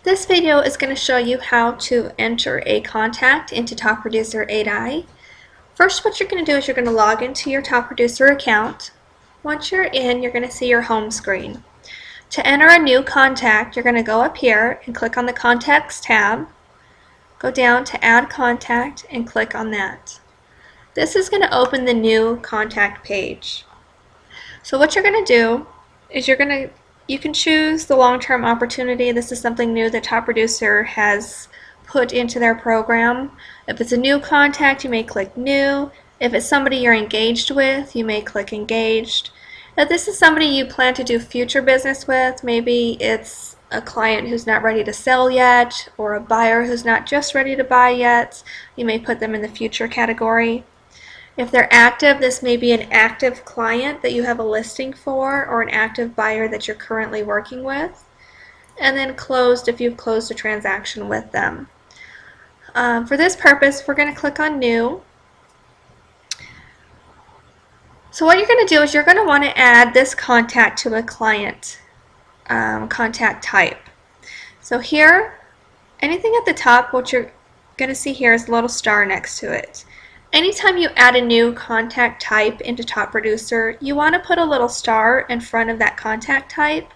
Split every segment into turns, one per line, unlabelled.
This video is going to show you how to enter a contact into Top Producer 8i. First, what you're going to do is you're going to log into your Top Producer account. Once you're in, you're going to see your home screen. To enter a new contact, you're going to go up here and click on the Contacts tab. Go down to Add Contact and click on that. This is going to open the new contact page. So what you're going to do is you can choose the long-term opportunity. This is something new that Top Producer has put into their program. If it's a new contact, you may click New. If it's somebody you're engaged with, you may click Engaged. If this is somebody you plan to do future business with, maybe it's a client who's not ready to sell yet, or a buyer who's not just ready to buy yet, you may put them in the future category. If they're active, this may be an active client that you have a listing for, or an active buyer that you're currently working with. And then closed if you've closed a transaction with them. For this purpose, we're going to click on New. So what you're going to do is you're going to want to add this contact to a client contact type. So here, anything at the top, what you're going to see here is a little star next to it. Anytime you add a new contact type into Top Producer, you want to put a little star in front of that contact type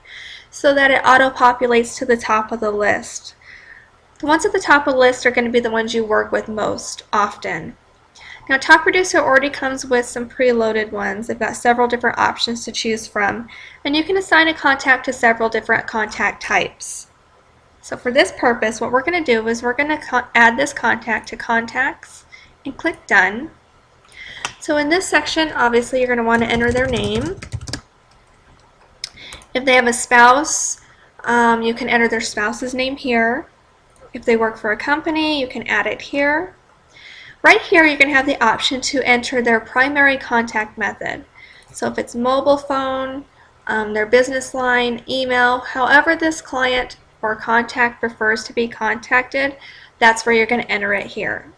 so that it auto-populates to the top of the list. The ones at the top of the list are going to be the ones you work with most often. Now, Top Producer already comes with some preloaded ones. They've got several different options to choose from, and you can assign a contact to several different contact types. So for this purpose, what we're going to do is we're going to add this contact to Contacts and click Done. So in this section, obviously you're going to want to enter their name. If they have a spouse, you can enter their spouse's name here. If they work for a company, you can add it here. Right here, you're going to have the option to enter their primary contact method. So if it's mobile phone, their business line, email, however this client or contact prefers to be contacted, that's where you're going to enter it here.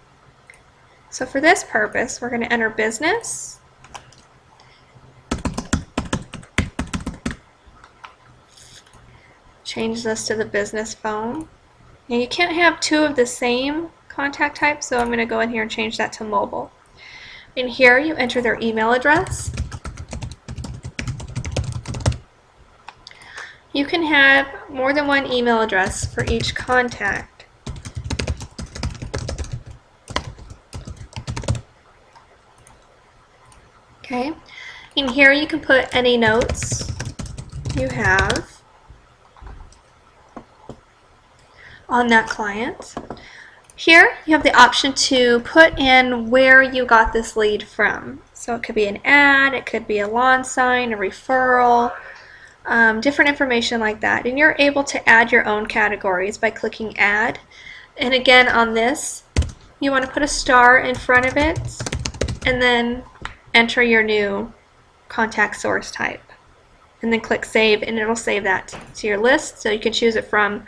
So for this purpose, we're going to enter business. Change this to the business phone. Now you can't have two of the same contact type, so I'm going to go in here and change that to mobile. In here, you enter their email address. You can have more than one email address for each contact. Okay, in here you can put any notes you have on that client. Here you have the option to put in where you got this lead from. So it could be an ad, it could be a lawn sign, a referral, different information like that. And you're able to add your own categories by clicking Add. And again, on this, you want to put a star in front of it and then enter your new contact source type, and then click Save, and it'll save that to your list, so you can choose it for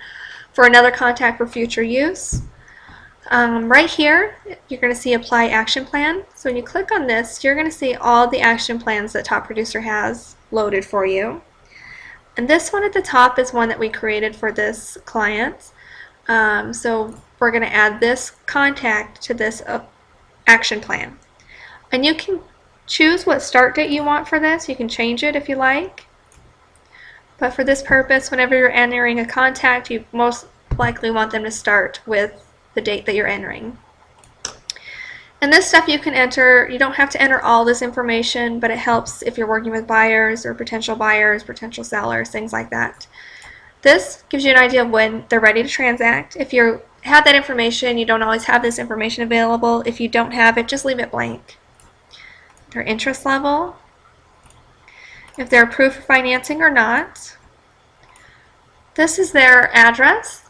another contact for future use. Right here, you're going to see Apply Action Plan. So when you click on this, you're going to see all the action plans that Top Producer has loaded for you. And this one at the top is one that we created for this client. So we're going to add this contact to this action plan. And you can choose what start date you want for this. You can change it if you like. But for this purpose, whenever you're entering a contact, you most likely want them to start with the date that you're entering. And this stuff you can enter. You don't have to enter all this information, but it helps if you're working with buyers, potential sellers, things like that. This gives you an idea of when they're ready to transact. If you have that information, you don't always have this information available. If you don't have it, just leave it blank. Their interest level, if they're approved for financing or not. This is their address.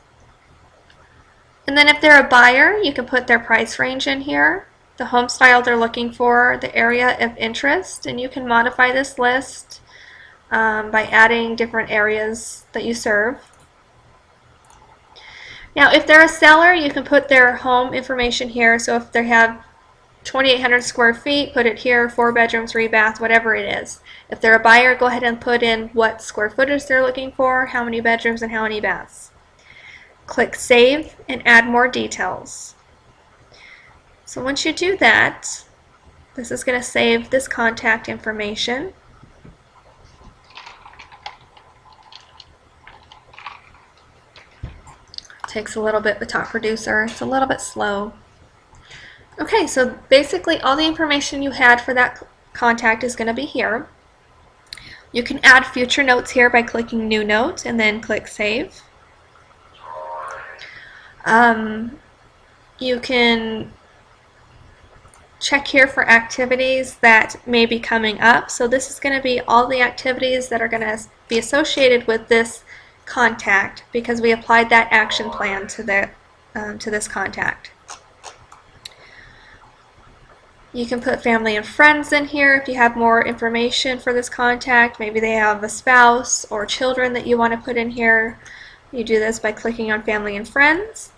And then if they're a buyer, you can put their price range in here, the home style they're looking for, the area of interest, and you can modify this list by adding different areas that you serve. Now if they're a seller, you can put their home information here. So if they have 2,800 square feet, put it here, 4 bedrooms, 3 baths, whatever it is. If they're a buyer, go ahead and put in what square footage they're looking for, how many bedrooms and how many baths. click Save and add more details. So once you do that, this is going to save this contact information. Takes a little bit with Top Producer. It's a little bit slow. Okay, so basically all the information you had for that contact is going to be here. You can add future notes here by clicking New Note and then click Save. You can check here for activities that may be coming up. So this is going to be all the activities that are going to be associated with this contact because we applied that action plan to this contact. You can put family and friends in here if you have more information for this contact. Maybe they have a spouse or children that you want to put in here. You do this by clicking on family and friends,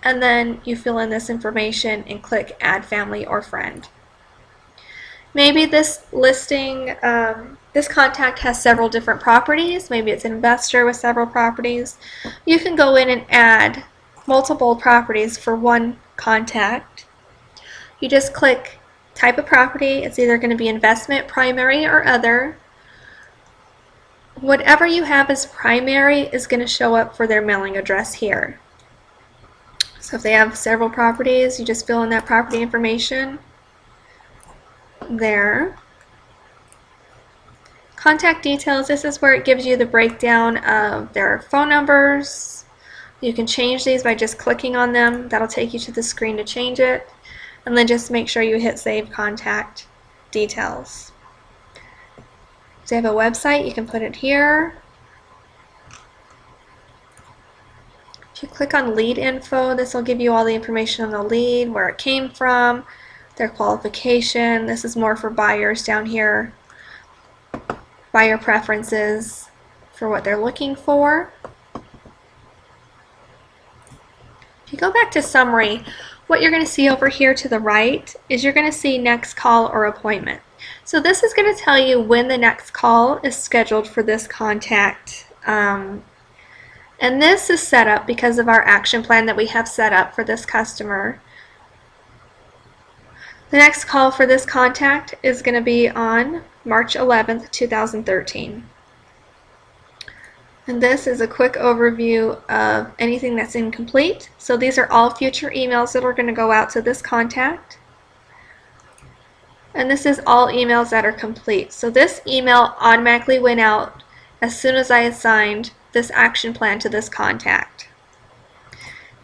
and then you fill in this information and click add family or friend. Maybe this listing, this contact has several different properties. Maybe it's an investor with several properties. You can go in and add multiple properties for one contact. You just click type of property. It's either going to be investment, primary, or other. Whatever you have as primary is going to show up for their mailing address here. So if they have several properties, you just fill in that property information there. Contact details, this is where it gives you the breakdown of their phone numbers. You can change these by just clicking on them. That'll take you to the screen to change it. And then just make sure you hit Save Contact Details. If they have a website, you can put it here. If you click on Lead Info, this will give you all the information on the lead, where it came from, their qualification. This is more for buyers down here. Buyer preferences for what they're looking for. If you go back to Summary, what you're going to see over here to the right is you're going to see next call or appointment. So this is going to tell you when the next call is scheduled for this contact. And this is set up because of our action plan that we have set up for this customer. The next call for this contact is going to be on March 11th, 2013. And this is a quick overview of anything that's incomplete. So these are all future emails that are going to go out to this contact. And this is all emails that are complete. So this email automatically went out as soon as I assigned this action plan to this contact.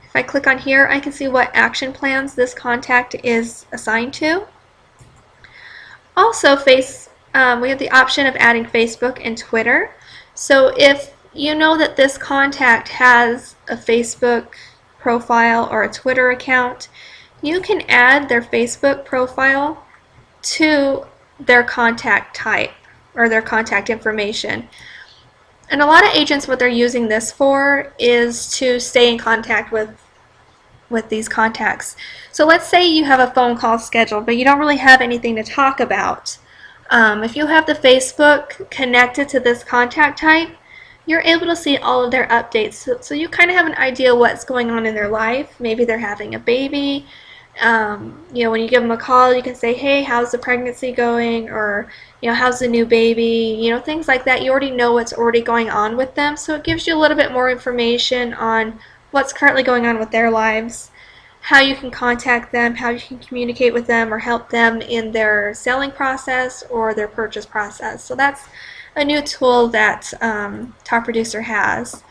If I click on here, I can see what action plans this contact is assigned to. Also, we have the option of adding Facebook and Twitter. So if you know that this contact has a Facebook profile or a Twitter account, you can add their Facebook profile to their contact type or their contact information. And a lot of agents, what they're using this for is to stay in contact with these contacts. So let's say you have a phone call scheduled, but you don't really have anything to talk about. If you have the Facebook connected to this contact type, you're able to see all of their updates. So you kind of have an idea what's going on in their life. Maybe they're having a baby. You know, when you give them a call, you can say, hey, how's the pregnancy going? Or, you know, how's the new baby? You know, things like that. You already know what's already going on with them. So it gives you a little bit more information on what's currently going on with their lives, how you can contact them, how you can communicate with them or help them in their selling process or their purchase process. So that's a new tool that Top Producer has.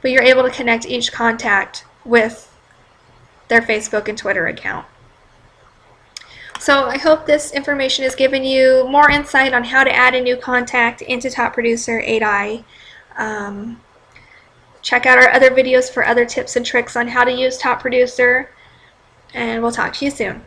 But you're able to connect each contact with their Facebook and Twitter account. So I hope this information has given you more insight on how to add a new contact into Top Producer 8i. Check out our other videos for other tips and tricks on how to use Top Producer, and we'll talk to you soon.